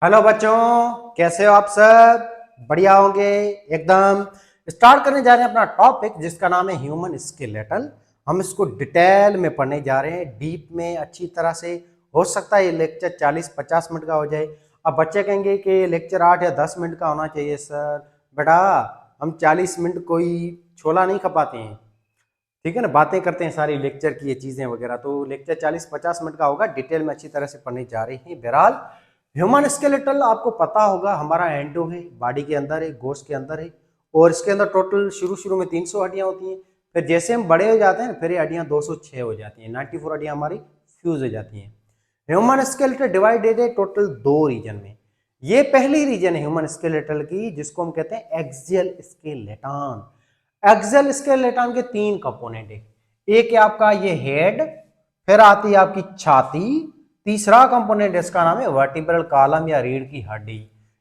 Hello बच्चों, कैसे हो आप सब? बढ़िया होंगे एकदम। स्टार्ट करने जा रहे हैं अपना टॉपिक जिसका नाम है ह्यूमन स्केलेटल। हम इसको डिटेल में पढ़ने जा रहे हैं, डीप में, अच्छी तरह से। हो सकता है ये लेक्चर 40-50 मिनट का हो जाए। अब बच्चे कहेंगे कि ये लेक्चर 8 या 10 मिनट का होना चाहिए सर। बेटा, हम 40 मिनट कोई छोला नहीं खपाते हैं, ठीक है ना। बातें करते हैं सारी लेक्चर की, ये चीज़ें वगैरह। तो लेक्चर 40-50 मिनट का होगा, डिटेल में अच्छी तरह से पढ़ने जा रहे हैं। बहरहाल, ह्यूमन स्केलेटल आपको पता होगा, हमारा एंडो है, बॉडी के अंदर है, गोश्त के अंदर है। और इसके अंदर टोटल शुरू में 300 हड्डियां होती हैं। फिर जैसे हम बड़े हो जाते हैं फिर ये हड्डियां 206 हो जाती हैं, 94 हड्डियां हमारी फ्यूज हो जाती हैं। ह्यूमन स्केलेटल डिवाइडेड है टोटल 2 रीजन में। ये पहली रीजन है ह्यूमन स्केलेटल की, जिसको हम कहते हैं एक्सियल स्केलेटन। एक्सियल स्केलेटन के 3 कंपोनेंट है। एक है आपका ये हेड, फिर आती है आपकी छाती, तीसरा कंपोनेंट इसका नाम है वर्टिब्रल कॉलम या रीढ़ की हड्डी।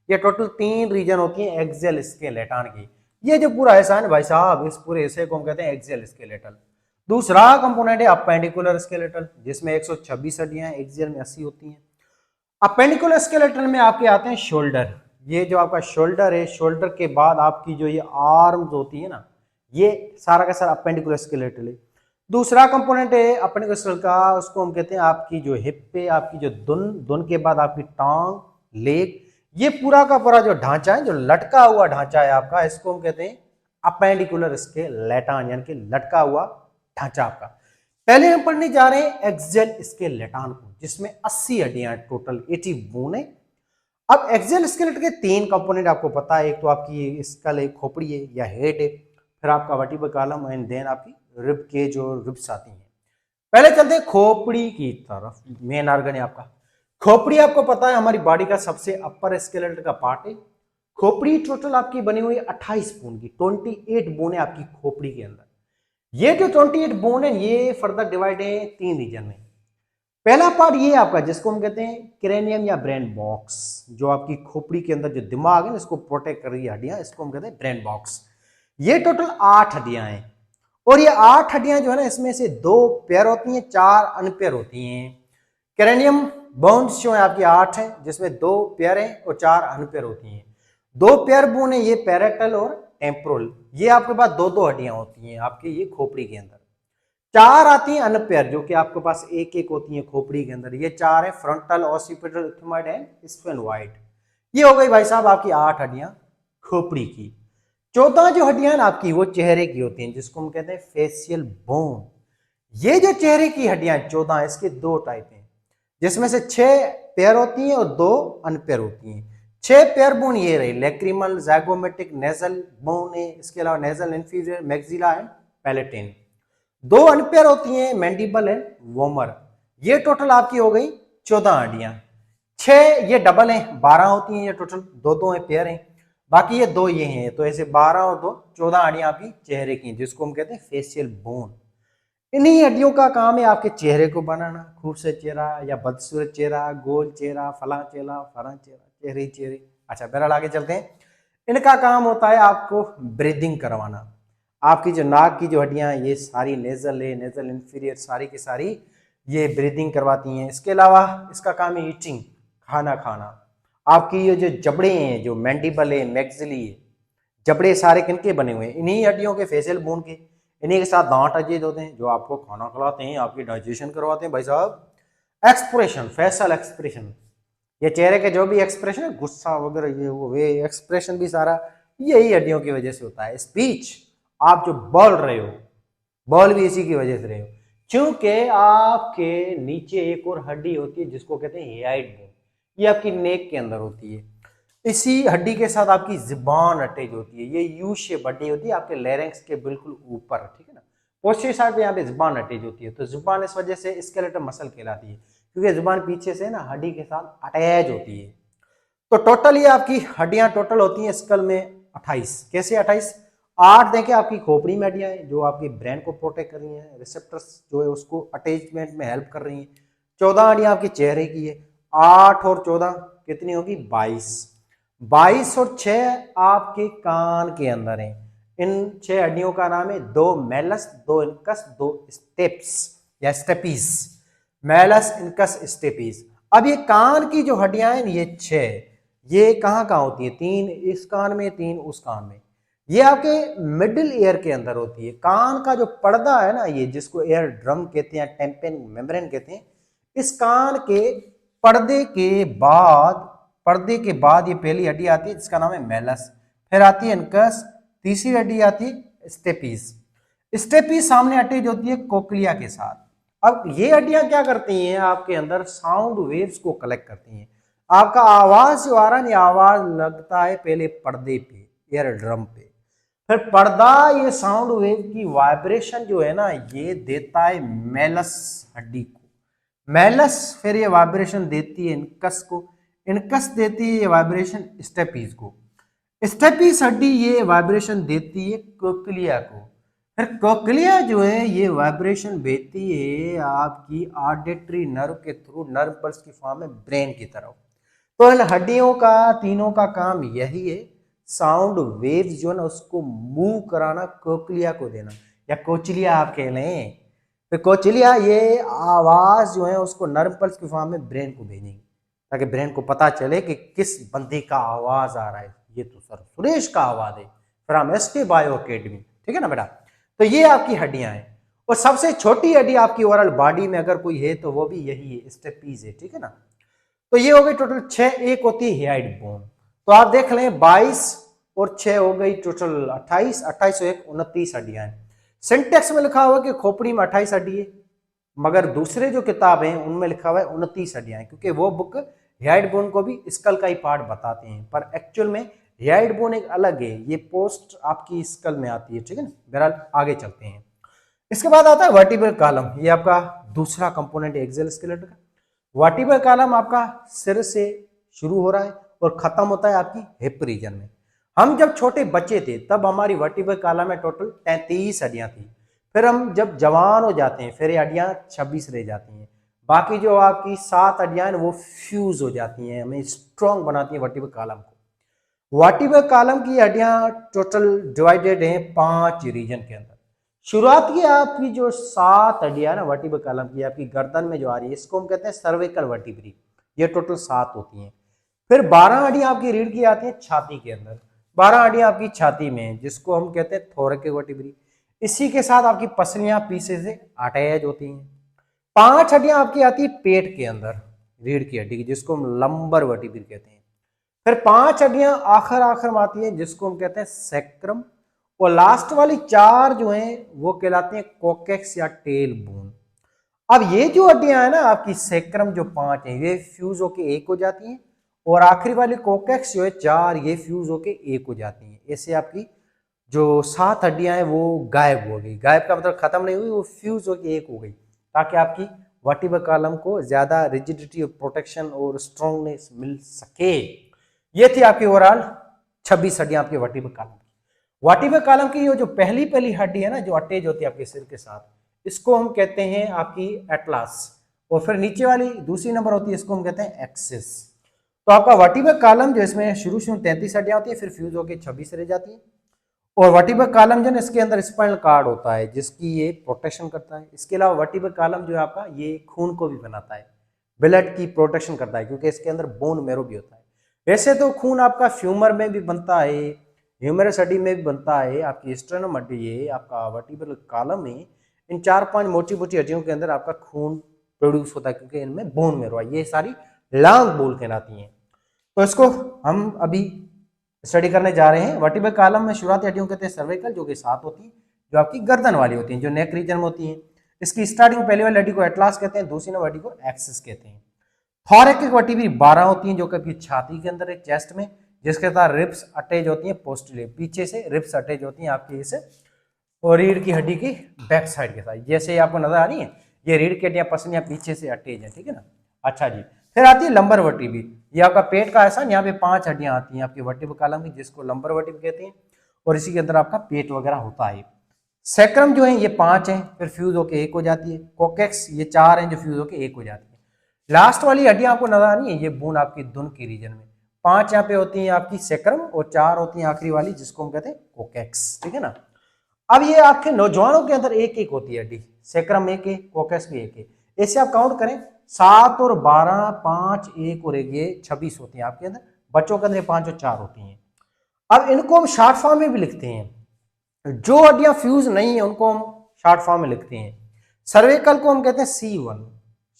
ये टोटल 3 रीजन होती हैं एक्सियल स्केलेटन की। ये जो पूरा हिस्सा है ना भाई साहब, इस पूरे हिस्से को हम कहते हैं एक्सियल स्केलेटल। दूसरा कंपोनेंट है अपेंडिकुलर स्केलेटल, जिसमें 126 हड्डियां हैं, एक्सियल में 80 होती हैं। अपेंडिकुलर स्केलेटल में आपके आते हैं शोल्डर। ये जो आपका शोल्डर है, शोल्डर के बाद आपकी जो ये आर्म्स होती है ना, ये सारा का सारा अपेंडिकुलर स्केलेटल है। दूसरा कंपोनेंट है अपेंडिकुलर स्केलेटल का, उसको हम कहते हैं आपकी जो हिप पे, आपकी जो दुन के बाद आपकी टांग, लेग, ये पूरा का पूरा जो ढांचा है, जो लटका हुआ ढांचा है आपका, इसको हम कहते हैं अपेंडिकुलर स्केलेटन, यानी कि लटका हुआ ढांचा आपका। पहले हम पढ़ने जा रहे हैं एक्सियल स्केलेटन को, जिसमें 80 हड्डियां, टोटल 80 बोन है। अब एक्सियल स्केलेटन के 3 कंपोनेंट आपको पता है। एक तो आपकी स्कल है, खोपड़ी है या हेड है, फिर आपका वर्टिब्रल कॉलम, एंड देन आपकी रिब केज और रिब्स आती हैं। पहले चलते हैं खोपड़ी की तरफ। मेन ऑर्गन है आपका खोपड़ी। आपको पता है हमारी बॉडी का सबसे अपर स्केलेटन का पार्ट है खोपड़ी। टोटल आपकी बनी हुई 28 बोन की, 28 बोन है आपकी खोपड़ी के अंदर। ये जो 28 बोन है, ये फर्दर डिवाइड है 3 रीजन में। पहला पार्ट ये आपका, जिसको हम कहते हैं क्रेनियम या ब्रेन बॉक्स, जो आपकी खोपड़ी के अंदर जो दिमाग है ना, इसको प्रोटेक्ट कर रही है हड्डियां, इसको हम कहते हैं ब्रेन बॉक्स। ये टोटल 8 हड्डियां हैं। और ये 8 हड्डियां जो है ना, इसमें से 2 पेयर होती हैं, 4 अनपेयर होती हैं। क्रेनियम बोन्स जो है आपकी 8 हैं, जिसमें 2 पेयर हैं और 4 अनपेयर होती हैं। 2 पेयर बोन है, ये पैरेटल और टेम्पोरल। ये आपके पास 2-2 हड्डियां होती हैं आपके ये खोपड़ी के अंदर। 4 आती हैं अनपेयर, जो कि आपके पास एक एक होती हैं खोपड़ी के अंदर। ये 4 है frontal, occipital, ethmoid and sphenoid. ये हो गई भाई साहब आपकी 8 हड्डियां खोपड़ी की। 14 जो हड्डियां ना आपकी, वो चेहरे की होती हैं, जिसको हम कहते हैं फेशियल बोन। ये जो चेहरे की हड्डियां 14, इसके 2 टाइप हैं, जिसमें से 6 पेयर होती हैं और 2 अनपेयर होती हैं। 6 पेयर बोन ये रही, लैक्रिमल, ज़ैगोमेटिक, नेजल बोन है, इसके अलावा nasal, inferior, maxilla and palatine. 2 unpair होती हैं, मैंडिबल एंड वोमर। ये टोटल आपकी हो गई 14 हड्डियां। 6 ये डबल हैं, 12 होती हैं। ये टोटल 2-2 है, पेयर हैं। बाकी ये 2 ये हैं, तो ऐसे 12 और 2 14 हड्डियां आपकी चेहरे की, जिसको हम कहते हैं फेशियल बोन। इन्हीं हड्डियों का काम है आपके चेहरे को बनाना, खूबसूरत चेहरा या बदसूरत चेहरा, गोल चेहरा, फला चेहरा, फला चेहरा, चेहरे चेहरे। अच्छा, बहरहाल आगे चलते हैं। इनका काम होता है आपको ब्रीदिंग करवाना। आपकी जो नाक की जो हड्डियां, ये सारी नेजल है, नेजल इंफीरियर, सारी की सारी ये ब्रीदिंग करवाती हैं। इसके अलावा इसका काम है ईटिंग, खाना खाना। आपकी ये जो जबड़े हैं, जो मैंडिबल है, मैक्सिली है, जबड़े सारे किनके बने हुए हैं? इन्हीं हड्डियों के, फेशियल बोन के। इन्हीं के साथ दांत अटैच होते हैं, जो आपको खाना खिलाते हैं, आपकी डाइजेशन करवाते हैं भाई साहब। एक्सप्रेशन, फेशियल एक्सप्रेशन, ये चेहरे के जो भी एक्सप्रेशन है, गुस्सा वगैरह, ये वो एक्सप्रेशन भी सारा यही हड्डियों की वजह से होता है। स्पीच, आप जो बोल रहे हो, बोल भी इसी की वजह से रहे हो, क्योंकि आपके नीचे एक और हड्डी होती है, जिसको कहते हैं हेयाइड बोन। ये आपकी नेक के अंदर होती है। इसी हड्डी के साथ आपकी जुबान अटैच होती है। ये यू शेप हड्डी होती है आपके लैरिंक्स के बिल्कुल ऊपर, ठीक है ना। पोस्टीरियर साइड पे यहाँ पे जुबान अटैच होती है, तो जुबान इस वजह से स्केलेटल मसल कहलाती है, क्योंकि जुबान पीछे से ना हड्डी के साथ अटैच होती है। तो टोटल ये आपकी हड्डियां टोटल होती हैं स्कल में 28। कैसे 28? 8 देखें आपकी खोपड़ी में हड्डियां हैं, जो आपकी ब्रेन को प्रोटेक्ट कर रही हैं, रिसेप्टर्स जो है उसको अटैचमेंट में हेल्प कर रही हैं। 14 हड्डियां आपके चेहरे की है। 8 और 14 कितनी होगी? 22। 22 और 6 आपके कान के अंदर है। इन 6 हड्डियों का नाम है 2 मेलस, 2 इनकस, 2 स्टेप्स या स्टेपीज। Malleus, incus, stapes. अब ये कान की जो हड्डियां हैं ये 6, ये कहाँ कहाँ होती है, 3 इस कान में, 3 उस कान में, ये आपके मिडिल ईयर के अंदर होती है। कान का जो पर्दा है ना, ये जिसको एयर ड्रम कहते हैं, टेम्पेन मेम्ब्रेन कहते हैं, इस कान के पर्दे के बाद ये पहली हड्डी आती है जिसका नाम है मेलस, फिर आती है इनकस, तीसरी हड्डी आती है स्टेपीज। स्टेपीज सामने अटैच होती है कोक्लिया के साथ। अब ये हड्डियां क्या करती हैं, आपके अंदर साउंड वेव्स को कलेक्ट करती हैं। आपका आवाज जो आ रहा है, ये आवाज लगता है पहले पर्दे पे, एयर ड्रम पे, फिर पर्दा ये साउंड वेव की वाइब्रेशन जो है ना ये देता है मेलस हड्डी को, मेलस फिर ये वाइब्रेशन देती है इनकस को, इनकस देती है ये वाइब्रेशन स्टेपीज को, स्टेपीज हड्डी ये वाइब्रेशन देती है कोक्लिया को, फिर कोक्लिया जो है ये वाइब्रेशन भेजती है आपकी ऑडिटरी नर्व के थ्रू, नर्व पल्स की फॉर्म में ब्रेन की तरफ। तो इन हड्डियों का तीनों का काम यही है, साउंड वेव्स जो है ना उसको मूव कराना, कोक्लिया को देना, या कोचलिया आप कह लें। फिर कोचलिया ये आवाज जो है उसको नर्व पल्स की फॉर्म में ब्रेन को भेजेंगे, ताकि ब्रेन को पता चले कि किस बंदे का आवाज आ रहा है, ये तो सर सुरेश का आवाज है फ्रॉम एसटी बायो अकेडमी, ठीक है ना बेटा। तो ये आपकी हड्डियां हैं, और सबसे छोटी हड्डी आपकी ओवरऑल बॉडी में अगर कोई है तो वो भी यही है, स्टेपीज है, ठीक है ना। तो ये हो गई टोटल 6, एक होती है हेड बोन। तो आप देख लें 22 और 6 हो गई टोटल 28, 28 और 1 29 हड्डियां हैं। सिंटेक्स में लिखा हुआ कि खोपड़ी में 28 हड्डी है, मगर दूसरे जो किताब हैं उनमें लिखा हुआ है 29 हड्डियां हैं, क्योंकि वो बुक हेड बोन को भी स्कल का ही पार्ट बताते हैं, पर एक्चुअल में हेड बोन एक अलग है, ये पोस्ट आपकी स्कल में आती है, ठीक है ना। बहरहाल आगे चलते हैं। इसके बाद आता है वर्टिब्रल कॉलम, ये आपका दूसरा कंपोनेंट एक्सियल स्केलेटन का। वर्टिब्रल कॉलम आपका सिर से शुरू हो रहा है और खत्म होता है आपकी हिप रीजन में। हम जब छोटे बच्चे थे तब हमारी वर्टिब्रल कॉलम में टोटल 33 हड्डियां थी, फिर हम जब जवान हो जाते हैं फिर ये हड्डियां 26 रह जाती हैं, बाकी जो आपकी 7 हड्डियां वो फ्यूज हो जाती हैं, हमें स्ट्रॉन्ग बनाती हैं वर्टिब्रल कॉलम को। वर्टिब्रल कॉलम की हड्डियां टोटल डिवाइडेड हैं 5 रीजन के अंदर। शुरुआत की आपकी जो 7 हड्डियां ना वर्टिब्रल कॉलम की, आपकी गर्दन में जो आ रही है इसको हम कहते हैं सर्विकल वर्टिब्री, ये टोटल 7 होती हैं। फिर 12 हड्डियां आपकी रीढ़ की आती हैं छाती के अंदर, 12 हड्डियां आपकी छाती में जिसको हम कहते हैं थोरैकिक वर्टिब्री। इसी के साथ आपकी पसलियां पीछे से अटैच होती हैं। 5 हड्डियां आपकी आती है पेट के अंदर, रीढ़ की हड्डी की, जिसको हम लंबर वर्टिब्री कहते हैं। फिर 5 हड्डियां आखिर में आती हैं जिसको हम कहते हैं सैक्रम, और लास्ट वाली 4 जो हैं वो कहलाते हैं कोकेक्स या टेल बोन। अब ये जो हड्डियां हैं ना आपकी सैक्रम जो 5 हैं ये फ्यूज होके एक हो जाती हैं, और आखिरी वाली कोकेक्स जो है 4 ये फ्यूज होके एक हो जाती हैं। ऐसे आपकी जो 7 हड्डियां हैं वो गायब हो गई, गायब का मतलब खत्म नहीं हुई, वो फ्यूज होके एक हो गई, ताकि आपकी वर्टिब्रल कॉलम को ज्यादा रिजिडिटी और प्रोटेक्शन और स्ट्रॉन्गनेस मिल सके। ये थी आपकी ओवरऑल 26 हड्डियां आपकी वर्टिब्रल कॉलम की। वर्टिब्रल कॉलम की जो पहली हड्डी है ना जो अटैच होती है आपके सिर के साथ, इसको हम कहते हैं आपकी एटलास, और फिर नीचे वाली दूसरी नंबर होती है इसको हम कहते हैं एक्सिस। तो आपका वर्टिब्रल कॉलम जो इसमें शुरू से 33 हड्डियां होती है, फिर फ्यूज होकर 26 रह जाती है। और वर्टिब्रल कॉलम जो है इसके अंदर स्पाइनल कार्ड होता है जिसकी ये प्रोटेक्शन करता है। इसके अलावा वर्टिब्रल कॉलम जो है आपका ये खून को भी बनाता है, ब्लड की प्रोटेक्शन करता है, क्योंकि इसके अंदर बोन मैरो भी होता है। वैसे तो खून आपका फ्यूमर में भी बनता है, ह्यूमरस हड्डी में भी बनता है, आपकी स्टेर्नम हड्डी है, आपका वर्टिब्रल कॉलम में, इन 4-5 मोटी मोटी हड्डियों के अंदर आपका खून प्रोड्यूस होता है, क्योंकि इनमें बोन मैरो है, ये सारी लॉन्ग बोल कहलाती हैं। तो इसको हम अभी स्टडी करने जा रहे हैं। वर्टिब्रल कॉलम में शुरुआती हड्डियों कहते हैं सर्विकल, जो कि 7 होती हैं, जो आपकी गर्दन वाली होती हैं, जो नेक रीजन में होती हैं। इसकी स्टार्टिंग पहली वाली हड्डी को एटलास कहते हैं, दूसरी नंबर हड्डी को एक्सिस कहते हैं। थोरैकिक वर्टिब्री 12 होती हैं, जो कि छाती के अंदर है, चेस्ट में, जिसके साथ रिब्स अटैच होती हैं पोस्टीरियर, पीछे से रिब्स अटैच होती हैं आपकी इस और रीढ़ की हड्डी की बैक साइड के साथ, जैसे आपको नजर आ रही है ये रीढ़ की हड्डियां पसलियां पीछे से अटैच है, ठीक है ना। अच्छा जी, फिर आती है लंबर वर्टिब्री, ये आपका पेट का ऐसा, यहाँ पे 5 हड्डियां आती हैं आपकी वर्टिब्रल कॉलम की, जिसको लंबर वर्टिब्री कहते हैं, और इसी के अंदर आपका पेट वगैरह होता है। सैक्रम जो है ये 5 हैं, फिर फ्यूज होके एक हो जाती है। कोकेक्स ये 4 हैं जो फ्यूज होके एक हो जाती है। लास्ट वाली हड्डियां आपको नजर आ रही है, ये बोन आपकी धुन की रीजन में, 5 यहाँ पे होती हैं आपकी सैक्रम, और 4 होती हैं आखिरी वाली जिसको हम कहते हैं कोकेक्स, ठीक है ना। अब ये आपके नौजवानों के अंदर एक एक होती है हड्डी, सैक्रम एक है, कोकेक्स भी एक है, ऐसे आप काउंट करें 7 और 12, 5, 1 और 1, ये 26 होती हैं आपके अंदर, बच्चों के अंदर 5 और 4 होती हैं। अब इनको हम शॉर्ट फॉर्म में भी लिखते हैं, जो हड्डियां फ्यूज नहीं है उनको हम शॉर्ट फॉर्म में लिखते हैं। सर्विकल को हम कहते हैं C1,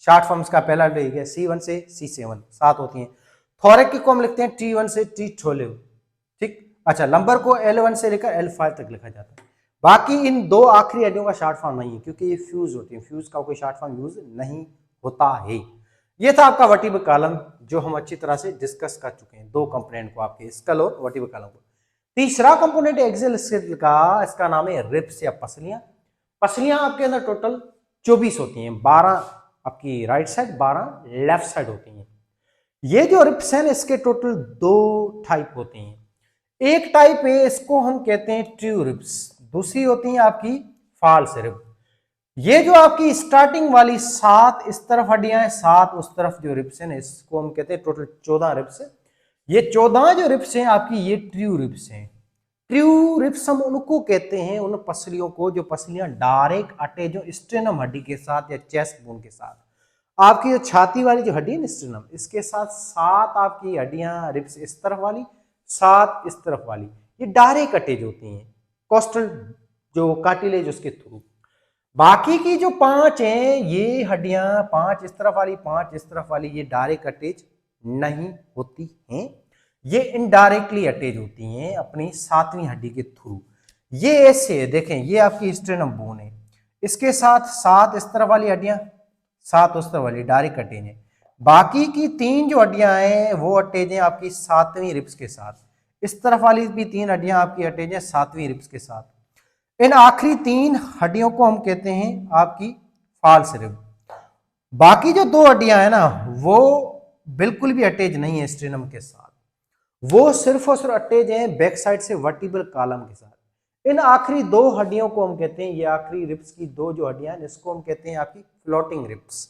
शॉर्ट फॉर्म का पहला लेटर है C1 से C7, 7 होती हैं। थोरेक को हम लिखते हैं T1 से T12, ठीक। अच्छा, लंबर को L1 से लेकर L5 तक लिखा जाता है। बाकी इन दो आखिरी हड्डियों का शॉर्ट फॉर्म नहीं है क्योंकि ये फ्यूज होती है, फ्यूज का कोई शॉर्ट फॉर्म यूज नहीं होता है। ये था आपका वर्टिब्रल कॉलम जो हम अच्छी तरह से डिस्कस कर चुके हैं, दो कंपोनेंट को, आपके स्कल और वर्टिब्रल कॉलम को। तीसरा कंपोनेंट एक्सियल स्केलेटल का, इसका नाम है रिब्स या पसलियां। पसलियां आपके अंदर टोटल 24 होती हैं, 12 आपकी राइट साइड, 12 लेफ्ट साइड होती हैं। ये जो रिब्स हैं इसके टोटल 2 टाइप होते हैं। एक टाइप है, इसको हम कहते हैं ट्रू रिब्स, दूसरी होती है आपकी फॉल्स रिब। ये जो आपकी स्टार्टिंग वाली 7 इस तरफ हड्डियां हैं, 7 उस तरफ जो रिब्स हैं, इसको हम कहते हैं टोटल 14 रिब्स है। ये 14 जो रिब्स हैं आपकी, ये ट्रू रिब्स हैं। ट्रू रिब्स हम उनको कहते हैं, उन पसलियों को जो पसलियां डायरेक्ट अटैच हो स्टेनम हड्डी के साथ या चेस्ट बोन के साथ। आपकी जो छाती वाली जो हड्डी है स्टेनम, इसके साथ 7 आपकी हड्डियां रिब्स इस तरफ वाली, 7 इस तरफ वाली, ये डायरेक्ट अटैच होती हैं कोस्टल जो कार्टिलेज उसके थ्रू। बाकी की जो 5 हैं ये हड्डियां, 5 इस तरफ वाली, 5 इस तरफ वाली, ये डायरेक्ट अटैच नहीं होती हैं, ये इनडायरेक्टली अटैच होती हैं अपनी 7वीं हड्डी के थ्रू। ये ऐसे है, देखें ये आपकी स्टेनम बोन है, इसके साथ 7 इस तरफ वाली हड्डियां, 7 उस तरफ वाली, डायरेक्ट अटैच है। बाकी की 3 जो हड्डियां हैं वो अटैच हैं आपकी 7वीं रिब्स के साथ। इस तरफ वाली भी 3 हड्डियां आपकी अटैच हैं 7वीं रिब्स के साथ। इन आखिरी 3 हड्डियों को हम कहते हैं आपकी फॉल्स रिब। बाकी जो 2 हड्डियां हैं ना वो बिल्कुल भी अटैच नहीं है स्टेनम के साथ, वो सिर्फ और सिर्फ अटैच हैं बैक साइड से वर्टिब्रल कॉलम के साथ। इन आखिरी 2 हड्डियों को हम कहते हैं, ये आखिरी रिब्स की 2 जो हड्डियां हैं इसको हम कहते हैं आपकी फ्लोटिंग रिब्स।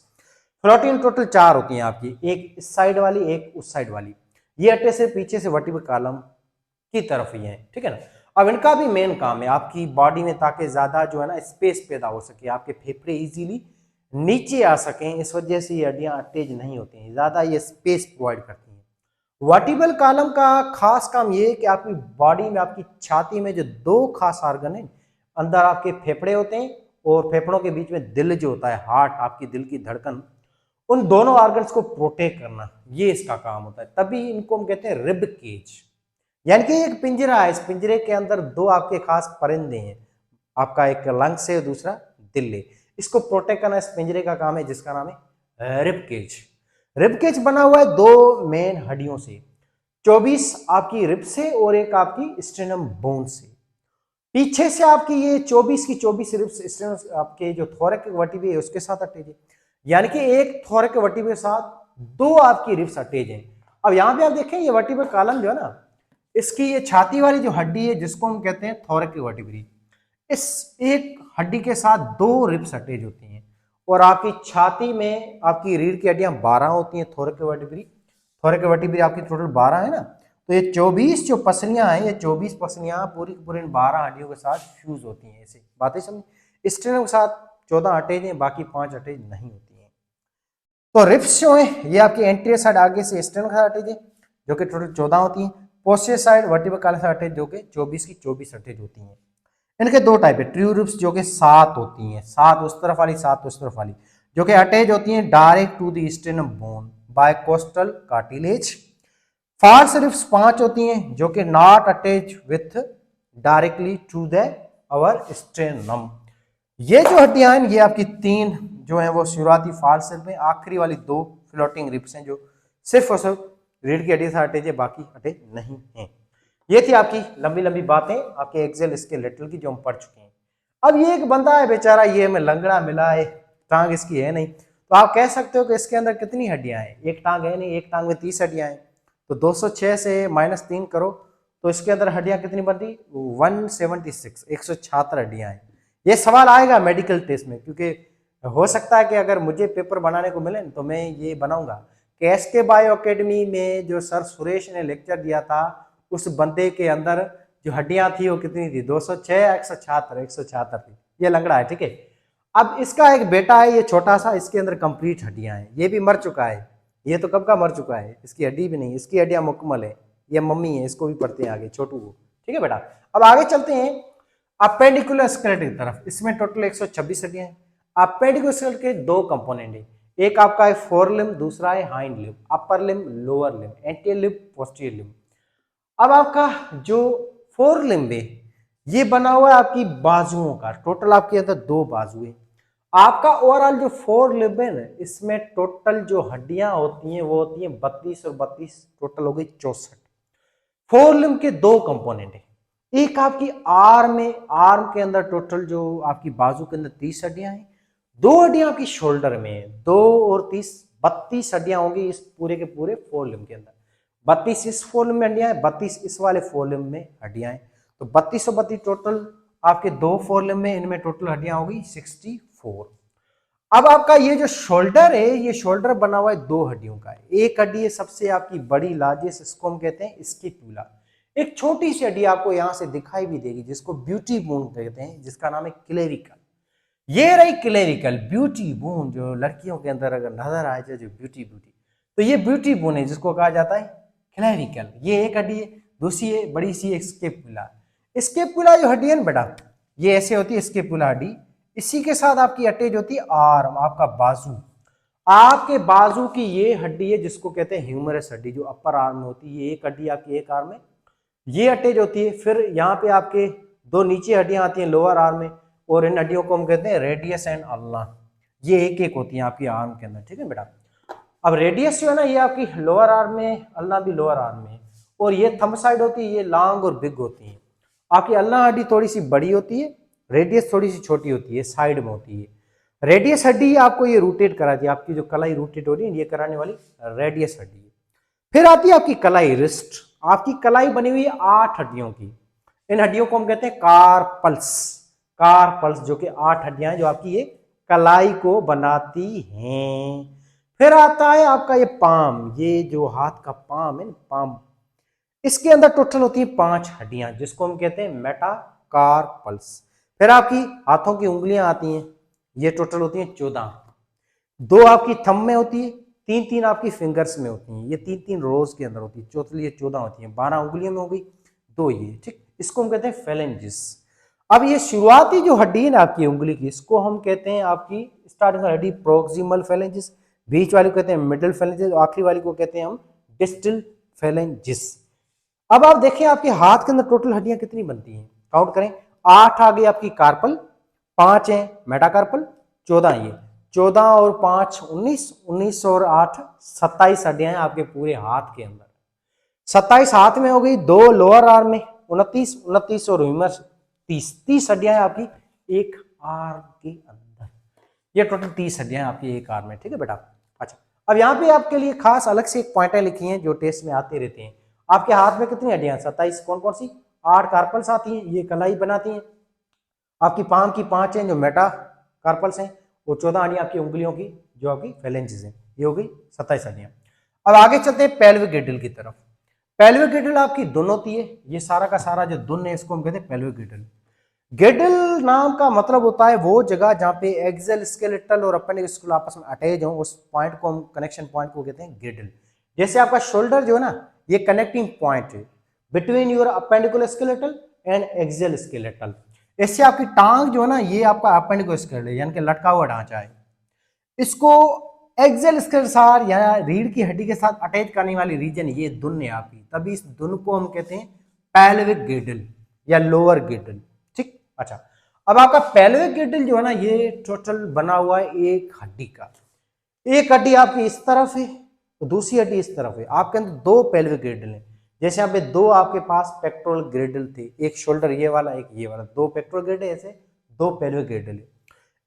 फ्लोटिंग टोटल 4 होती हैं आपकी, एक इस साइड वाली, एक उस साइड वाली। ये अटैच से पीछे से वर्टिब्रल कॉलम की तरफ ही है, ठीक है ना। अब इनका भी मेन काम है आपकी बॉडी में, ताकि ज्यादा जो है ना स्पेस पैदा हो सके, आपके फेफड़े इजीली नीचे आ सकें, इस वजह से ये हड्डियां अटैच नहीं होती हैं, ज्यादा ये स्पेस प्रोवाइड करती हैं। वर्टिब्रल कॉलम का खास काम ये है कि आपकी बॉडी में, आपकी छाती में जो 2 खास ऑर्गन है, अंदर आपके फेफड़े होते हैं और फेफड़ों के बीच में दिल जो होता है, हार्ट, आपकी दिल की धड़कन, उन दोनों ऑर्गन्स को प्रोटेक्ट करना, ये इसका काम होता है। तभी इनको हम कहते हैं रिब केज, यानी कि एक पिंजरा है, इस पिंजरे के अंदर 2 आपके खास परिंदे हैं, आपका एक लंग्स है, दूसरा दिल है, इसको प्रोटेक्ट करना इस पिंजरे का काम है, जिसका नाम है रिब केज। रिब केज बना हुआ है 2 मेन हड्डियों से, 24 आपकी रिब से और एक आपकी स्टेनम बोन से। पीछे से आपकी ये 24 की 24 रिब्स स्टेनम आपके जो थोरैक वर्टिब्रा है उसके साथ अटैच है, यानी कि एक थोरैक वर्टिब्रा के साथ 2 आपकी रिब्स अटैच हैं। अब यहाँ पे आप देखें ये वर्टिब्रल कॉलम जो है ना, इसकी ये छाती वाली जो हड्डी है जिसको हम कहते हैं थोरैक वर्टिब्रा, इस एक हड्डी के साथ 2 रिब्स अटैच होती हैं। और आपकी छाती में आपकी रीढ़ की हड्डियां 12 होती हैं थोरैक वर्टिब्रा, थोरैक वर्टिब्रा आपकी टोटल 12 है ना, तो ये 24 जो पसलियां हैं, ये 24 पसलियां पूरी की पूरी 12 हड्डियों के साथ फ्यूज होती हैं। ऐसे बातें समझ, स्टेनम के साथ 14 अटैच हैं, बाकी 5 अटैच नहीं होती हैं। तो रिब्स जो है ये आपकी एंटीरियर साइड आगे से स्टेनम के साथ अटैच है जो कि टोटल 14 होती हैं, पोस्टीरियर साइड वर्टिब्रल कॉलम से अटैच जो कि 24 की 24 अटैच होती हैं। इनके 2 टाइप है, ट्रू रिब्स जो कि 7 होती हैं, 7 उस तरफ वाली, 7 उस तरफ वाली, जो कि अटैच होती हैं direct to the sternum bone by costal cartilage. False ribs 5 होती हैं जो कि not attach with directly to the our sternum. ये जो हड्डियां हैं ये आपकी 3 जो है वो शुरुआती फॉल्स रिब में, आखिरी वाली 2 फ्लोटिंग रिब्स हैं जो सिर्फ और सिर्फ रीढ़ की हड्डी से अटैच है, बाकी अटैच नहीं है। ये थी आपकी लंबी लंबी बातें आपके एक्सियल स्केलेटल की जो हम पढ़ चुके हैं। अब ये एक बंदा है बेचारा, ये हमें लंगड़ा मिला है, टांग इसकी है नहीं, तो आप कह सकते हो कि इसके अंदर कितनी हड्डियां हैं, एक टांग है नहीं, एक टांग में 30 हड्डियां हैं, तो 206 से -3 करो तो इसके अंदर हड्डियां कितनी बन रही, 176, 176 हड्डियां हैं। ये सवाल आएगा मेडिकल टेस्ट में, क्योंकि हो सकता है कि अगर मुझे पेपर बनाने को मिले तो मैं ये बनाऊंगा कि एसके बायो अकेडमी में जो सर सुरेश ने लेक्चर दिया था, उस बंदे के अंदर जो हड्डियां थी वो कितनी थी, 206 176 थी, ये लंगड़ा है, ठीक है। अब इसका एक बेटा है ये छोटा सा, इसके अंदर कंप्लीट हड्डियां हैं, ये भी मर चुका है, ये तो कब का मर चुका है, इसकी हड्डी भी नहीं, इसकी हड्डियां मुकम्मल है, ये मम्मी है, इसको भी पढ़ते हैं आगे छोटू को। ठीक है बेटा, अब आगे चलते हैं अपेंडिकुलर स्केलेटन की तरफ। इसमें टोटल 126 हड्डियां हैं। अपेंडिकुलर स्केलेटन के दो कंपोनेंट है, एक आपका है फोर लिम्ब, दूसरा है hind limb, upper limb, lower limb, anterior limb, posterior limb. अब आपका जो फोर लिम्ब है ये बना हुआ है आपकी बाजुओं का, टोटल आपके अंदर दो बाजू है। आपका ओवरऑल जो फोर लिम्ब है ना, इसमें टोटल जो हड्डियां होती हैं वो होती हैं 32 और 32 टोटल हो गई 64। फोर लिम्ब के दो कंपोनेंट है, एक आपकी आर्म में, आर्म के अंदर टोटल जो आपकी बाजू के अंदर 30 हड्डियां हैं, दो हड्डियां आपकी शोल्डर में है, 2 और 30 32 हड्डियां होंगी इस पूरे के पूरे फोर लिम्ब के अंदर। 32 इस फोर लिम्ब में हड्डियां हैं, 32 इस वाले फोर लिम्ब में हड्डियां हैं, तो 32 और 32 टोटल आपके दो फोर लिम्ब में, इनमें टोटल हड्डियां होगी 64। अब आपका ये जो शोल्डर है, ये शोल्डर बना हुआ है दो हड्डियों का, एक हड्डी है सबसे आपकी बड़ी लार्जेस्ट, इसको हम कहते हैं स्कैपुला। एक छोटी सी हड्डी आपको यहां से दिखाई भी देगी जिसको ब्यूटी बोन कहते हैं, जिसका नाम है क्लेविकल। ये रही क्लेविकल, ब्यूटी बोन जो लड़कियों के अंदर अगर नजर आए जो ब्यूटी ब्यूटी, तो ये ब्यूटी बोन है जिसको कहा जाता है क्लेविकल। ये एक हड्डी है, दूसरी है बड़ी सी स्कैपुला। स्कैपुला जो हड्डी है ना बेटा, ये ऐसे होती है स्कैपुला हड्डी, इसी के साथ आपकी अटैच होती है आर्म, आपका बाजू। आपके बाजू की ये हड्डी है जिसको कहते हैं ह्यूमरस हड्डी, जो अपर आर्म में होती है, ये एक हड्डी आपकी एक आर्म में ये अटैच होती है। फिर यहाँ पे आपके दो नीचे हड्डियां आती हैं लोअर आर्म में, और इन हड्डियों को हम कहते हैं रेडियस एंड अल्ना, ये एक एक होती है आपकी आर्म के अंदर। ठीक है बेटा, अब रेडियस जो है ना ये आपकी लोअर आर्म में, अल्ना भी लोअर आर्म में, और ये थंब साइड होती है, ये लॉन्ग और बिग होती है। आपकी अल्ना हड्डी थोड़ी सी बड़ी होती है, रेडियस थोड़ी सी छोटी होती है, साइड में होती है। रेडियस हड्डी आपको ये रोटेट कराती है, आपकी जो कलाई रोटेट हो रही है ये कराने वाली रेडियस हड्डी है। फिर आती है आपकी कलाई, रिस्ट। आपकी कलाई बनी हुई है 8 हड्डियों की, इन हड्डियों को हम कहते हैं कार्पल्स। कार्पल्स जो कि 8 हड्डियां हैं जो आपकी ये कलाई को बनाती हैं। फिर आता है आपका ये पाम, ये जो हाथ का पाम है, पाम, इसके अंदर टोटल होती है 5 हड्डियां जिसको हम कहते हैं मेटाकार्पल्स। फिर आपकी हाथों की उंगलियां आती हैं, ये टोटल होती हैं 14, 2 आपकी थंब में होती है, 3 आपकी फिंगर्स में होती हैं, ये 3 रोज के अंदर होती है, टोटल ये 14 होती है, 12 उंगलियों में हो गई, 2 ये। ठीक, इसको हम कहते हैं फेलेंजिस। अब ये शुरुआती जो हड्डी है ना आपकी उंगली की, इसको हम कहते हैं आपकी स्टार्टिंग हड्डी प्रोक्सिमल फेलेंजिस, बीच वाली को कहते हैं मिडिल फेलेंजिस, आखिरी वाली को कहते हैं हम डिस्टल फेलेंजिस। अब आप देखें आपके हाथ के अंदर टोटल हड्डियां कितनी बनती हैं, काउंट करें। 8 आ गई आपकी कार्पल, 5 है मेटाकार्पल, 14 ये, 14 और 5 19, 19 और 8 27 हड्डियां हैं आपके पूरे हाथ के अंदर। 27 हाथ में हो गई, 2 लोअर आर्म में, 29 29 और ह्यूमरस 30, 30 हड्डियां हैं आपकी एक आर्म के अंदर। ये टोटल 30 हड्डियां हैं आपकी एक आर्म में। ठीक है बेटा, अच्छा अब यहाँ पे आपके लिए खास अलग से एक पॉइंटें लिखी हैं जो टेस्ट में आते रहते हैं। आपके हाथ में कितनी हड्डियां, 27, कौन कौन सी, 8 कार्पल्स आती हैं, ये कलाई बनाती हैं। आपकी पाम की 5 हैं जो मेटा कार्पल्स हैं, और 14 हड्डियां आपकी उंगलियों की जो आपकी फेलेंजिस हैं, ये हो गई 27 हड्डियां। अब आगे चलते हैं पेल्विक गिडल की तरफ। पेल्विक गिडल आपकी दुन होती है, ये सारा का सारा जो दुन है इसको हम कहते हैं पेल्विक गिडल। गिडल नाम का मतलब होता है वो जगह जहां पे एक्सेल स्केलेटल और अपेंडिक्स आपस में अटैच हो, उस पॉइंट को हम, कनेक्शन पॉइंट को कहते हैं गिडल। जैसे आपका शोल्डर जो है ना, ये कनेक्टिंग पॉइंट है between your appendicular skeletal and axial skeletal. इससे आपकी टांग जो है ना, ये आपका अपेंडिकुलर स्केलेटल यानी कि लटका हुआ ढांचा है, इसको एक्सेल स्केलेटल या रीढ़ की हड्डी के साथ अटैच करने वाली रीजन ये दुन है आपकी, तभी इस दुन को हम कहते हैं पेल्विक गिडल या लोअर गिडल। ठीक, अच्छा अब आपका पेल्विक गिडल जो है ना, ये टोटल बना हुआ है एक हड्डी का, एक हड्डी आपकी इस तरफ है तो दूसरी हड्डी इस तरफ है। आपके अंदर 2 पेल्विक गिडल है, जैसे यहाँ पे 2 आपके पास पेक्टोरल गिडल थे, एक शोल्डर ये वाला एक ये वाला, 2 पेक्टोरल गिडल ऐसे 2 पेल्विक गिडल है।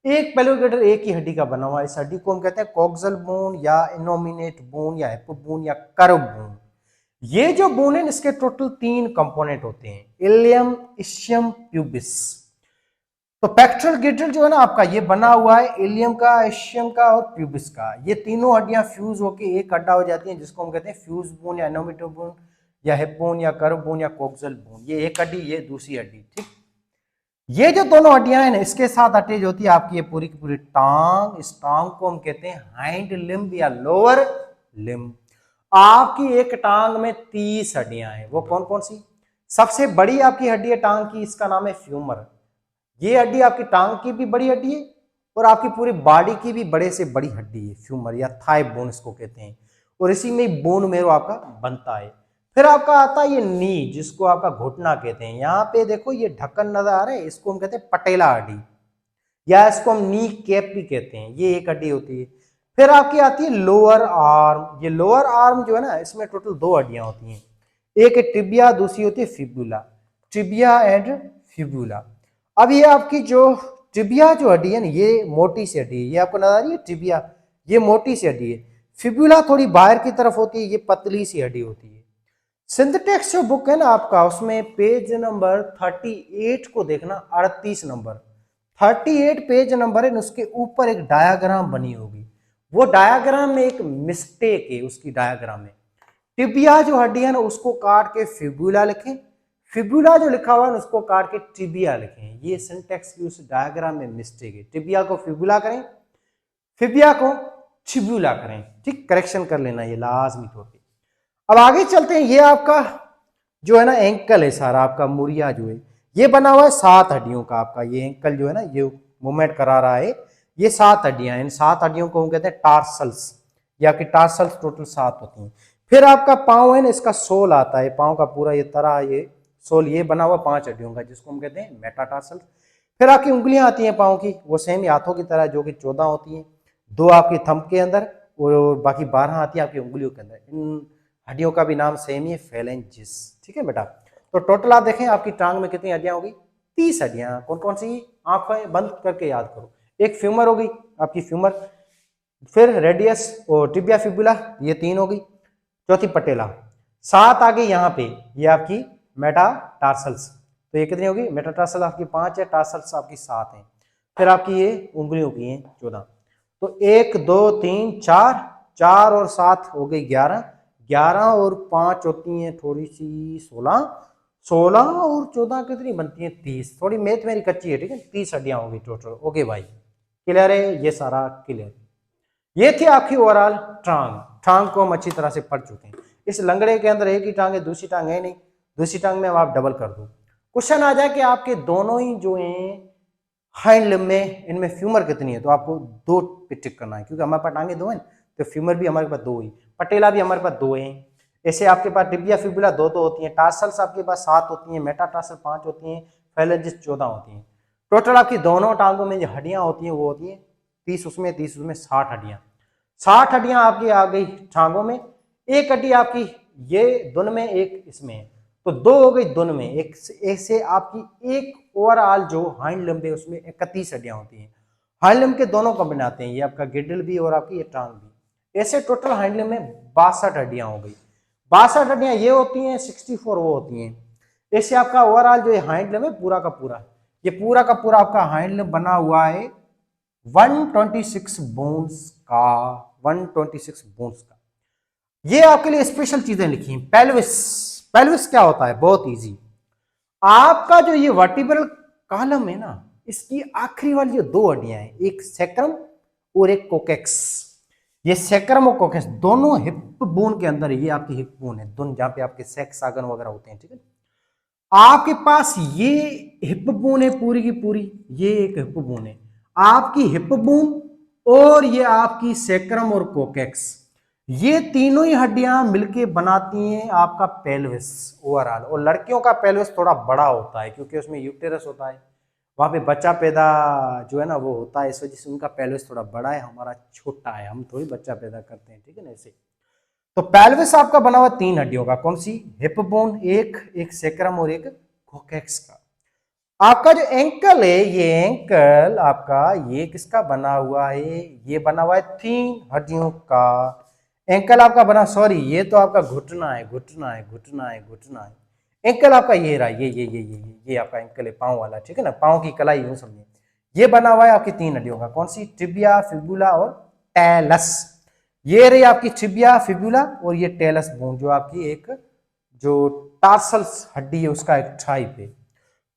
एक पेल्विक गिडल एक ही हड्डी का बना हुआ है, इस हड्डी को हम कहते हैं कॉक्सल बोन या इनोमिनेट बोन या हिप बोन या कर्व बोन। ये जो बोन है इसके टोटल 3 कंपोनेंट होते हैं, इलियम, इशियम, प्यूबिस। तो पेक्टोरल गिडल जो है ना आपका, ये बना हुआ है इलियम का, इशियम का और प्यूबिस का। ये तीनों हड्डियां फ्यूज होकर एक हड्डा हो जाती हैं जिसको हम कहते हैं फ्यूज बोन या इनोमिनेट बोन या हिप बोन या कर्व बोन या कॉक्सल बोन। ये एक हड्डी, ये दूसरी हड्डी। ठीक, ये जो दोनों हड्डियां हैं ना, इसके साथ अटैच होती है आपकी ये पूरी की पूरी टांग। इस टांग को हम कहते हैं हाइंड लिम्ब या लोअर लिम्ब। आपकी एक टांग में 30 हड्डियां हैं। वो कौन कौन सी? सबसे बड़ी आपकी हड्डी है टांग की, इसका नाम है फ्यूमर। ये हड्डी आपकी टांग की भी बड़ी हड्डी है और आपकी पूरी बॉडी की भी बड़े से बड़ी हड्डी है, फ्यूमर या थाई बोन इसको कहते हैं। और इसी में बोन मेरो आपका बनता है। फिर आपका आता है ये नी, जिसको आपका घुटना कहते हैं। यहाँ पे देखो ये ढक्कन नजर आ रहा है, इसको हम कहते हैं पटेला हड्डी या इसको हम नी कैप भी कहते हैं। ये एक हड्डी होती है। फिर आपकी आती है लोअर आर्म। ये लोअर आर्म जो है ना, इसमें टोटल 2 हड्डियां होती हैं। एक है टिबिया, दूसरी होती है फिबुला। Tibia and fibula. अब ये आपकी जो टिबिया जो हड्डी है ना, ये मोटी सी हड्डी है। ये आपको नजर आ रही है टिबिया, ये मोटी सी हड्डी है। फिबुला थोड़ी बाहर की तरफ होती है, ये पतली सी हड्डी होती है। सिंथेटिक्स जो बुक है ना आपका, उसमें पेज नंबर 38 को देखना, 38 नंबर 38 पेज नंबर है, उसके ऊपर एक डायाग्राम बनी होगी। वो डायाग्राम में एक मिस्टेक है, उसकी डायाग्राम में टिबिया जो हड्डी है ना, उसको काट के फिबुला लिखें, फिबुला जो लिखा हुआ है उसको काट के टिबिया लिखें। ये सिंटेक्स की उस डायग्राम में मिस्टेक है। टिबिया को फिबुला करें, फिबिया को टिबुला करें। ठीक, करेक्शन कर लेना ये लाजमी तौर पे। अब आगे चलते हैं। ये आपका जो है ना एंकल है, सारा आपका मुड़िया जो है ये बना हुआ है 7 हड्डियों का। आपका ये एंकल जो है ना, ये मूवमेंट करा रहा है, ये 7 हड्डियां हैं। इन 7 हड्डियों को हम कहते हैं टार्सल्स, या कि टार्सल्स टोटल 7 होती हैं। फिर आपका पाँव है ना, इसका सोल आता है, पाँव का पूरा ये तरह, ये सोल ये बना हुआ 5 हड्डियों का, जिसको हम कहते हैं मेटाटार्सल। फिर आपकी उंगलियां आती हैं पाँव की, वो सेम हाथों की तरह, जो कि 14 होती हैं। 2 आपकी थंब के अंदर और बाकी 12 आती है आपकी उंगलियों के अंदर। इन हड्डियों का भी नाम सेम ही है, फेलेंजिस। ठीक है बेटा। तो टोटल आप देखें आपकी टांग में कितनी हड्डियां होगी? 30 हड्डियां। कौन कौन सी? आंखें बंद करके याद करो। एक फ्यूमर होगी आपकी, फ्यूमर। फिर रेडियस और टिबिया फिबुला, ये 3 होगी। चौथी पटेला। 7 आगे यहाँ पे ये आपकी मेटाटार्सल्स। तो ये कितनी होगी? मेटाटार्सल आपकी 5 है, टार्सल्स आपकी 7 है। फिर आपकी ये उंगलियों की है 14। तो 1 2 3 4, 4 और 7 हो गई 11, 11 और 5 होती हैं थोड़ी सी 16, 16 और 14 कितनी बनती है? 30। थोड़ी मैथ मेरी कच्ची है, ठीक है। 30 हड्डियां होगी टोटल। ओके भाई, क्लियर है? ये सारा क्लियर। ये थी आपकी ओवरऑल टांग। टांग को हम अच्छी तरह से पढ़ चुके हैं। इस लंगड़े के अंदर एक ही टांग है, दूसरी टांग है नहीं। दूसरी टांग में अब आप डबल कर दो। क्वेश्चन आ जाए कि आपके दोनों ही जो हैं हाइंड लिम्ब में, इनमें फ्यूमर कितनी है, तो आपको 2 पे टिक करना है, क्योंकि हमारे पास टांगे 2 हैं, तो फ्यूमर भी हमारे पास 2 ही, पटेला भी हमारे पास 2 हैं। ऐसे आपके पास टिबिया फिबुला 2 होती हैं, टार्सल्स आपके पास 7 होती हैं, मेटाटार्सल 5 होती हैं, फेलेंजिस 14 होती हैं। टोटल आपकी दोनों टांगों में जो हड्डियां होती हैं वो होती हैं 30 उसमें, 30 उसमें, 60 हड्डियां। 60 हड्डियां आपकी आ गई टांगों में। एक हड्डी आपकी ये दुन में, एक इसमें, तो 2 हो गई दुन में। एक से आपकी एक ओवरऑल जो हाइंड लिम्ब है उसमें 31 हड्डियां होती हैं। हाइंड लिम्ब के दोनों कब बनाते हैं, ये आपका गिडल भी और आपकी ये टांग भी। ऐसे टोटल हाइंड लिम्ब में 62 हड्डियां हो गई। 62 हड्डियां ये होती हैं, 64 वो होती हैं। ऐसे आपका ओवरऑल जो हाइंड लिम्ब है पूरा का पूरा, ये पूरा का पूरा आपका हाइंड लिम्ब बना हुआ है 126 बोन्स का, 126 बोन्स का। ये आपके लिए स्पेशल चीजें लिखी हैं। पेल्विस, पेल्विस क्या होता है? बहुत इजी। आपका जो ये वर्टिब्रल कॉलम है ना, इसकी आखिरी वाली जो 2 हड्डियां हैं, एक सेक्रम और एक कोकेक्स। ये सेक्रम और कोकेक्स दोनों हिप बोन के अंदर है। ये आपकी हिप बोन है, दोनों जहां पे आपके सेक्स आगन वगैरह होते हैं, ठीक है। आपके पास ये हिप बोन है पूरी की पूरी, ये एक हिप बोन है आपकी, हिप बोन और ये आपकी सेक्रम और कोकेक्स, ये तीनों ही हड्डियां मिलके बनाती हैं आपका पेल्विस ओवरऑल। और लड़कियों का पेल्विस थोड़ा बड़ा होता है, क्योंकि उसमें यूटेरस होता है, वहां पे बच्चा पैदा जो है ना वो होता है, इस वजह से उनका पेल्विस थोड़ा बड़ा है, हमारा छोटा है, हम थोड़ी बच्चा पैदा करते हैं, ठीक है ना। ऐसे तो पेल्विस आपका बना हुआ 3 हड्डियों का। कौन सी? हिप बोन एक सेक्रम और एक कोकेक्स का। आपका जो एंकल है, ये एंकल आपका ये किसका बना हुआ है? ये बना हुआ है 3 हड्डियों का। एंकल आपका बना, सॉरी ये तो आपका घुटना है, घुटना है, घुटना है, घुटना है। एंकल आपका ये रहा, ये आपका एंकल है, पांव वाला, ठीक है ना, पांव की कलाई यूं समझिए। ये बना हुआ है आपकी 3 हड्डियों का। कौन सी? टिबिया, फिबुला और टेलस। ये रही आपकी टिबिया, फिबुला और ये टेलस बोन, जो आपकी एक जो टार्सल्स हड्डी है उसका एक टाइप है।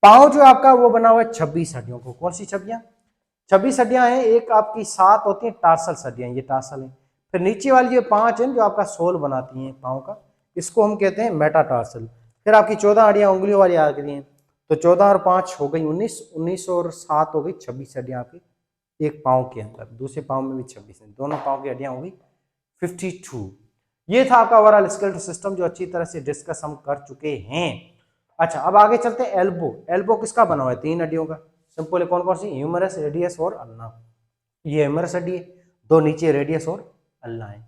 पाँव जो आपका वो बना हुआ है 26 हड्डियों को। कौन सी 26 हड्डियां हैं? एक आपकी 7 होती हैं टार्सल हड्डियां, ये टार्सल है। फिर नीचे वाली जो 5 हैं जो आपका सोल बनाती हैं पाँव का, इसको हम कहते हैं मेटाटार्सल। फिर आपकी 14 हड्डियां उंगलियों वाली आ गई हैं, तो 14 और 5 हो गई 19, 19 और 7 हो गई 26 हड्डियां आपकी एक पाँव के अंदर। दूसरे पाँव में भी 26 है, दोनों पाँव की हड्डियां हो गई 52। ये था आपका ओवरऑल स्केलेटल सिस्टम जो अच्छी तरह से डिस्कस हम कर चुके हैं। अच्छा, अब आगे चलते हैं। एल्बो, एल्बो किसका बना हुआ है? 3 हड्डियों का। सिंपल है, कौन कौन सी? ह्यूमरस, रेडियस और अल्ना। ये ह्यूमरस हड्डी है, दो नीचे रेडियस और अल्ना है।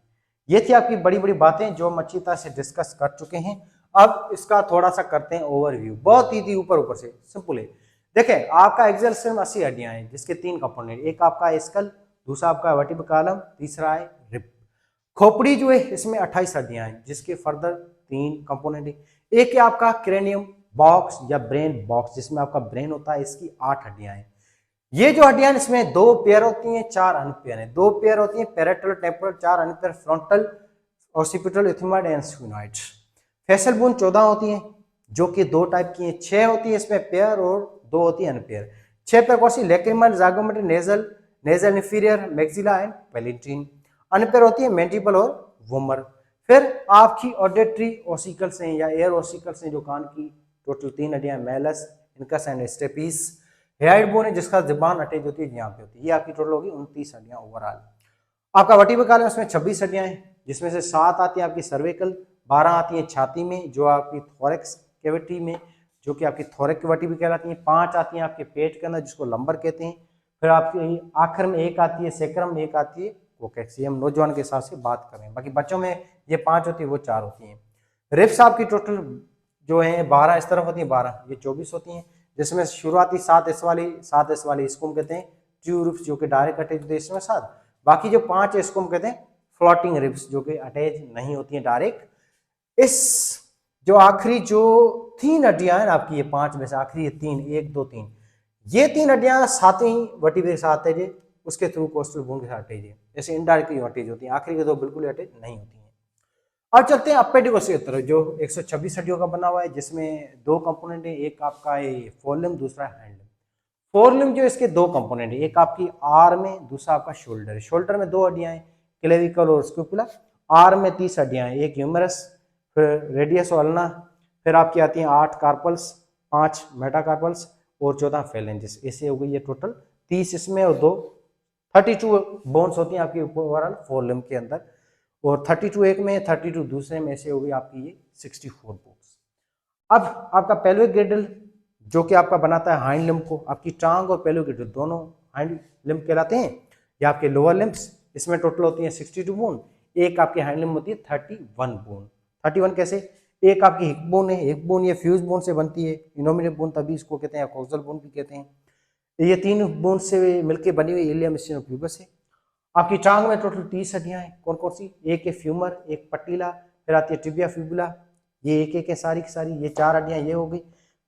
ये थी आपकी बड़ी बड़ी बातें जो हम अच्छी तरह से डिस्कस कर चुके हैं। अब इसका थोड़ा सा करते हैं ओवरव्यू, बहुत ही ऊपर ऊपर से। सिंपल है, देखें आपका एक्सेल सिस्टम 80 हड्डियां हैं जिसके 3 कंपोनेंट, एक आपका स्कल, दूसरा आपका वर्टिब्रल कॉलम, तीसरा है रिब। खोपड़ी जो है इसमें 28 हड्डियां हैं जिसके फर्दर 3 कंपोनेंट है। एक है आपका क्रेनियम बॉक्स या ब्रेन बॉक्स जिसमें आपका ब्रेन होता है, इसकी 8 हड्डियां हैं। ये जो हड्डियां इसमें 2 पेयर होती हैं, 4 अनपेयर हैं। 2 पेयर होती हैं parietal temporal, 4 unpaired frontal, occipital, ethmoid and sphenoid. Facial bone 14 होती हैं जो कि 2 टाइप की हैं। 6 होती है इसमें पेयर और 2 होती है अनपेयर। 6 पेयर कौन सी? Lacrimal, zygomatic, nasal, nasal inferior, maxilla and palatine. Unpaired होती है मैंडिबल और वोमर। फिर आपकी ऑडिटरी ऑसिकल्स हैं या एयर ऑसिकल्स हैं जो कान की टोटल 3 हड्डियां, malleus, incus and stapes. Hyoid bone है जिसका जुबान अटैच होती है यहाँ पे होती है। ये आपकी टोटल होगी 29 हड्डियां ओवरऑल। आपका वर्टिब्रल कॉलम उसमें 26 हड्डियां हैं जिसमें से 7 आती हैं आपकी सर्विकल, 12 आती हैं छाती में जो आपकी थोरैक्स कैविटी में जो कि आपकी थोरैक वर्टिब्रा कहलाती हैं, 5 आती हैं आपके पेट के अंदर जिसको लंबर कहते हैं। फिर आपकी आखिर में 1 आती है सेक्रम, 1 आती है कोकैक्स। हम नौजवान के हिसाब से बात कर रहे हैं, बाकी बच्चों में ये 5 होती है, वो 4 होती हैं। रिब्स आपकी टोटल जो है 12 इस तरफ होती है, 12 ये 24 होती हैं जिसमें शुरुआती 7 एस वाली इसको हम कहते हैं ट्रू रिब्स जो कि डायरेक्ट अटैच होते हैं इसमें 7। बाकी जो 5 है इसको हम कहते हैं फ्लोटिंग रिब्स जो कि अटैच नहीं होती हैं डायरेक्ट। इस जो आखिरी जो 3 हड्डियां हैं आपकी, ये 5 में से आखिरी 3, 1 2 3, ये 3 हड्डियां 7वीं वर्टिब्रा के साथ अटैच है, उसके थ्रू कोस्टल बोन के साथ अटैच है। जैसे इनडायरेक्टली अटैच होती है, आखिरी के 2 बिल्कुल अटैच नहीं होती हैं। अब चलते हैं अपेंडिक्स की तरफ जो 126 हड्डियों का बना हुआ है जिसमें 2 कंपोनेंट है, एक आपका है फोरलिम्ब, दूसरा हैंड। फोरलिम्ब जो इसके 2 कंपोनेंट है, एक आपकी आर्म है, दूसरा आपका शोल्डर है। शोल्डर में 2 हड्डियां हैं, क्लेविकल और स्क्यूपुला। आर्म में 30 हड्डियां हैं, एक ह्यूमरस, फिर रेडियस और अल्ना। फिर आपकी आती हैं 8 कार्पल्स, 5 मेटाकार्पल्स और 14 फेलेंजेस। ऐसे हो गई ये टोटल 30 इसमें और 2 32 बोन्स होती हैं आपकी ओवरऑल फोरलिम्ब के अंदर, और 32 एक में, 32 दूसरे में, से हो गई आपकी ये 64 बोन्स। अब आपका पेल्विक गिrdle जो कि आपका बनाता है हाइंड लिम्ब को, आपकी टांग और पेल्विक गिrdle दोनों हाइंड लिम्ब कहलाते हैं, या आपके लोअर लिम्ब्स। इसमें टोटल होती हैं 62 बोन, एक आपकी हाइंड लिम्ब होती है 31 बोन। 31 कैसे? एक आपकी हिप बोन है, हिप बोन ये फ्यूज बोन से बनती है, इनोमिनेट बोन तभी इसको कहते हैं, कॉक्सल बोन भी कहते हैं। ये 3 बोन से मिलकर बनी हुई इलियम स्टेनोप्यूबस है। आपकी टांग में टोटल 30 हड्डियां हैं, कौन कौन सी? एक है फ्यूमर, एक पटीला, फिर आती है टिबिया फिबुला, ये एक है सारी की सारी, ये 4 हड्डियां ये हो गई।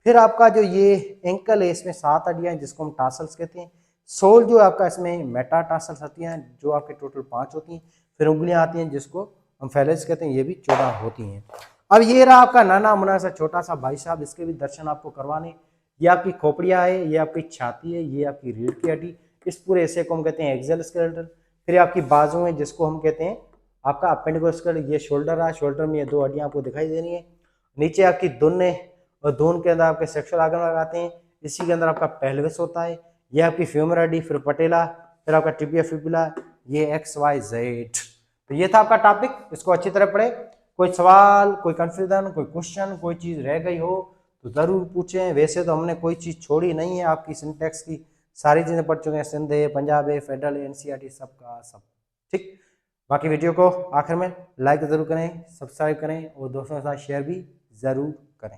फिर आपका जो ये एंकल है इसमें 7 हड्डियां जिसको हम टार्सल्स कहते हैं। सोल जो आपका इसमें मेटाटार्सल्स होती हैं जो आपके टोटल 5 होती हैं। फिर उंगलियां आती हैं जिसको हम फेलेज कहते हैं, ये भी 14 होती हैं। अब ये रहा आपका नाना मुना सा छोटा सा भाई साहब, इसके भी दर्शन आपको करवाने। ये आपकी खोपड़ियां है, ये आपकी छाती है, ये आपकी रीढ़ की हड्डी, इस पूरे हिस्से को हम कहते हैं एक्सियल स्केलेटल। फिर आपकी बाजू है जिसको हम कहते हैं आपका अपेंडिकुलर। ये शोल्डर है, शोल्डर में ये 2 हड्डियां आपको दिखाई दे रही है। नीचे आपकी धुन है और धुन के अंदर आपके सेक्सुअल आर्गन लगाते हैं, इसी के अंदर आपका पेल्विस होता है। ये आपकी फ्यूमर हड्डी, फिर पटेला, फिर आपका टिबिया फिबुला, ये XYZ। तो ये था आपका टॉपिक, इसको अच्छी तरह पढ़े। कोई सवाल, कोई कंफ्यूजन, कोई क्वेश्चन, कोई चीज रह गई हो तो जरूर पूछें। वैसे तो हमने कोई चीज छोड़ी नहीं है, आपकी सिंटेक्स की सारी चीजें पढ़ चुके हैं, सिंध है, पंजाब है, फेडरल है, NCERT सबका सब ठीक। बाकी वीडियो को आखिर में लाइक जरूर करें, सब्सक्राइब करें और दोस्तों के साथ शेयर भी जरूर करें।